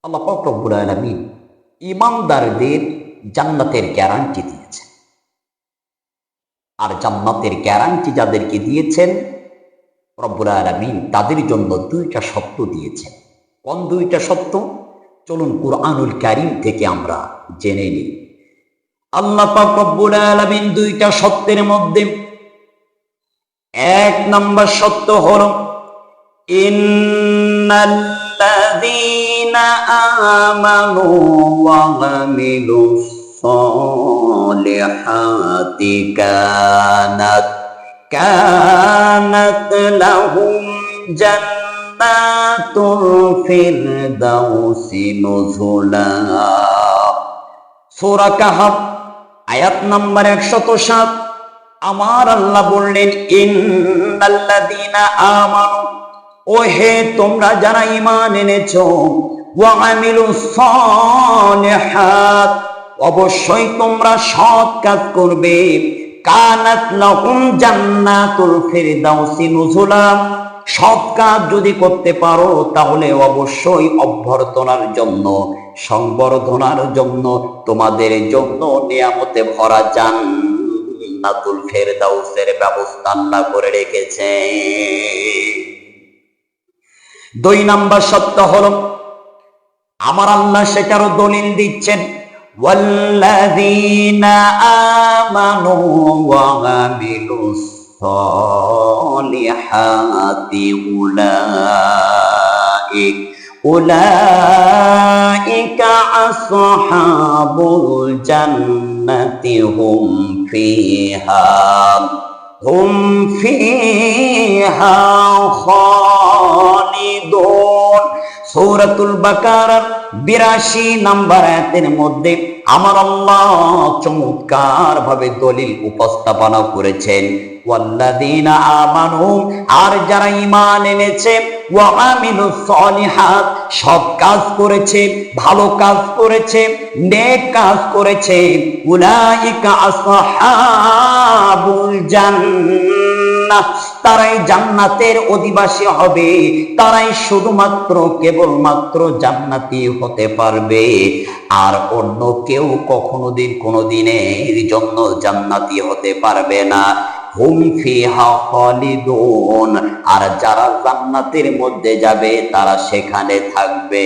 আল্লাহ পাক রব্বুল আলামিন ঈমানদারদের জান্নাতের গ্যারান্টি দিয়েছেন। আর জান্নাতের গ্যারান্টি যাদেরকে দিয়েছেন রব্বুল আলামিন তাদের জন্য দুইটা শর্ত দিয়েছেন। কোন দুইটা শর্ত? চলুন কুরআনুল কারীম থেকে আমরা জেনে নিই। আল্লাহ পাক রব্বুল আলামিন দুইটা শর্তের মধ্যে এক নম্বর শর্ত হলো ইন্নাল্লাযীনা আমানু ওয়া আমিলুস সালিহাতি কানাত লাহুম জান্নাতুল ফিরদাউসি নুজুলা। সূরা কাহফ আয়াত নম্বর 107। আমার আল্লাহ বললেন ইন্নাল্লাযীনা আমানু, ও হে তোমরা যারা ঈমান এনেছো, ওয়া আমিলুস সালিহাত, অবশ্যই তোমরা সৎ কাজ করবে, কানাত লাহুম জান্নাতুল ফিরদাউসি নুজুলা, সৎ কাজ যদি করতে পারো তাহলে অবশ্যই অভ্যর্থনার জন্য, সংবর্ধনার জন্য তোমাদের জন্য নিয়ামতে ভরা জান্নাতুল ফিরদাউসের ব্যবস্থা আল্লাহ করে রেখেছে। দুই নাম্বার সত্য হলো আমার আল্লাহ সেটারও দলিল দিচ্ছেন, ওয়াল্লাযীনা আমানু ওয়া আমিলুস সালিহাতি উলাইকা আসহাবুল জান্নাতি হুম ফিহা খালিদুন। সূরাতুল বাকারার 82 নম্বর আয়াতের মধ্যে আমার আল্লাহ চমৎকার ভাবে দলিল উপস্থাপনা করেছেন, ওয়াল্লাযীনা আমানু, আর যারা ঈমান এনেছে, ওয়া আমিলুস সালিহাত, সৎ কাজ করেছে, ভালো কাজ করেছে, নেক কাজ করেছে, উলাইকা আসহাবুল জান্নাহ, তারাই জান্নাতের অধিবাসী হবে, তারাই শুধুমাত্র কেবলমাত্র জান্নাতি হতে পারবে, আর অন্য কেউ কোনোদিনের জন্য জান্নাতি হতে পারবে না। হুম ফিহা খালিদুন, আর যারা জান্নাতের মধ্যে যাবে তারা সেখানে থাকবে।